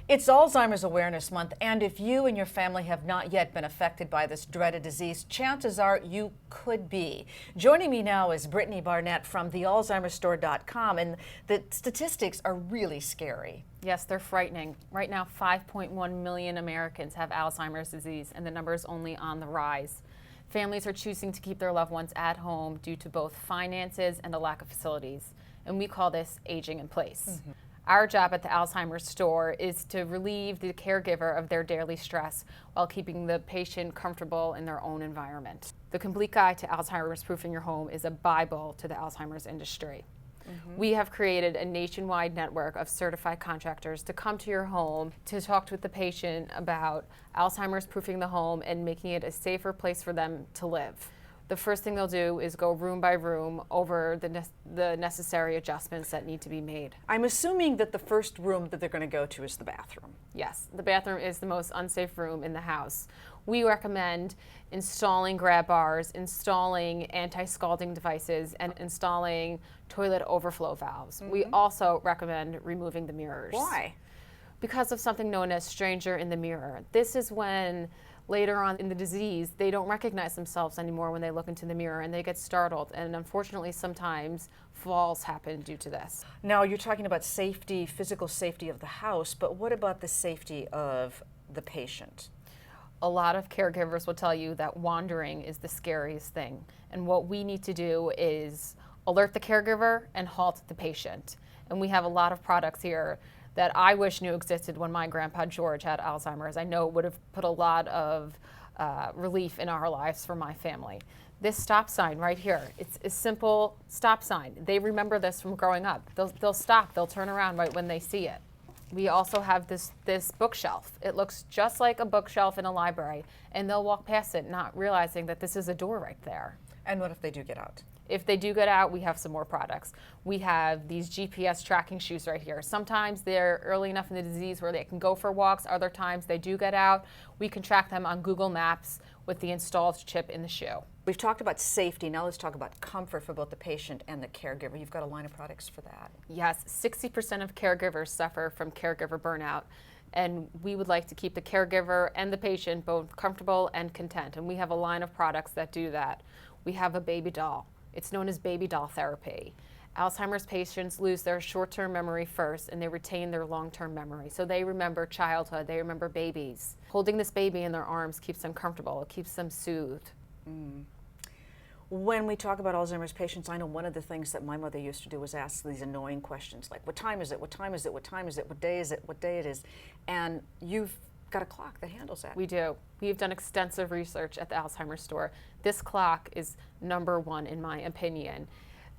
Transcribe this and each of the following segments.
It's Alzheimer's Awareness Month, and if you and your family have not yet been affected by this dreaded disease, chances are you could be. Joining me now is Brittany Barnett from the AlzheimersStore.com, and the statistics are really scary. Yes, they're frightening. Right now, 5.1 million Americans have Alzheimer's disease, and the number is only on the rise. Families are choosing to keep their loved ones at home due to both finances and a lack of facilities, and we call this aging in place. Our job at the Alzheimer's Store is to relieve the caregiver of their daily stress while keeping the patient comfortable in their own environment. The Complete Guide to Alzheimer's Proofing Your Home is a Bible to the Alzheimer's industry. We have created a nationwide network of certified contractors to come to your home to talk with the patient about Alzheimer's proofing the home and making it a safer place for them to live. The first thing they'll do is go room by room over the necessary adjustments that need to be made. I'm assuming that the first room that they're going to go to is the bathroom. Yes, the bathroom is the most unsafe room in the house. We recommend installing grab bars, installing anti-scalding devices, and installing toilet overflow valves. We also recommend removing the mirrors. Why? Because of something known as stranger in the mirror. This is when later on in the disease, they don't recognize themselves anymore when they look into the mirror and they get startled. And unfortunately, sometimes falls happen due to this. Now, you're talking about safety, physical safety of the house, but what about the safety of the patient? A lot of caregivers will tell you that wandering is the scariest thing. And what we need to do is alert the caregiver and halt the patient. And we have a lot of products here that I wish knew existed when my grandpa George had Alzheimer's. I know it would have put a lot of relief in our lives for my family. This stop sign right here, it's a simple stop sign. They remember this from growing up. They'll stop, they'll turn around right when they see it. We also have this bookshelf. It looks just like a bookshelf in a library, and they'll walk past it not realizing that this is a door right there. And what if they do get out? If they do get out, we have some more products. We have these GPS tracking shoes right here. Sometimes they're early enough in the disease where they can go for walks. Other times they do get out. We can track them on Google Maps with the installed chip in the shoe. We've talked about safety. Now let's talk about comfort for both the patient and the caregiver. You've got a line of products for that. Yes, 60% of caregivers suffer from caregiver burnout. And we would like to keep the caregiver and the patient both comfortable and content. And we have a line of products that do that. We have a baby doll. It's known as baby doll therapy. Alzheimer's patients lose their short-term memory first and they retain their long-term memory. So they remember childhood, they remember babies. Holding this baby in their arms keeps them comfortable, it keeps them soothed. When we talk about Alzheimer's patients, I know one of the things that my mother used to do was ask these annoying questions like, what time is it, what time is it, what time is it, what day is it, what day it is? And you've got a clock that handles that. We do. We've done extensive research at the Alzheimer's Store. This clock is #1 in my opinion.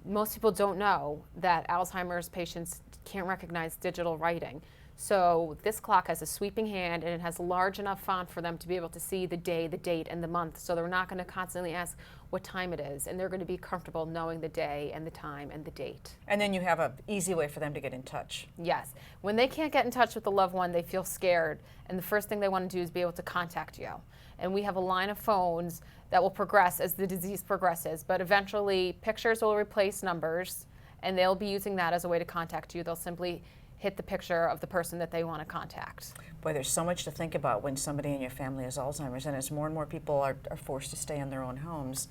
Most people don't know that Alzheimer's patients can't recognize digital writing. So this clock has a sweeping hand and it has large enough font for them to be able to see the day, the date, and the month. So they're not going to constantly ask what time it is, and they're going to be comfortable knowing the day and the time and the date. And then you have an easy way for them to get in touch. Yes. When they can't get in touch with the loved one, they feel scared, and the first thing they want to do is be able to contact you. And we have a line of phones that will progress as the disease progresses, but eventually pictures will replace numbers, and they'll be using that as a way to contact you. They'll simply hit the picture of the person that they want to contact. Boy, there's so much to think about when somebody in your family has Alzheimer's, and as more and more people are forced to stay in their own homes,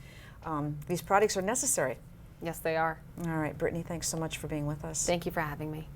these products are necessary. Yes, they are. All right, Brittany, thanks so much for being with us. Thank you for having me.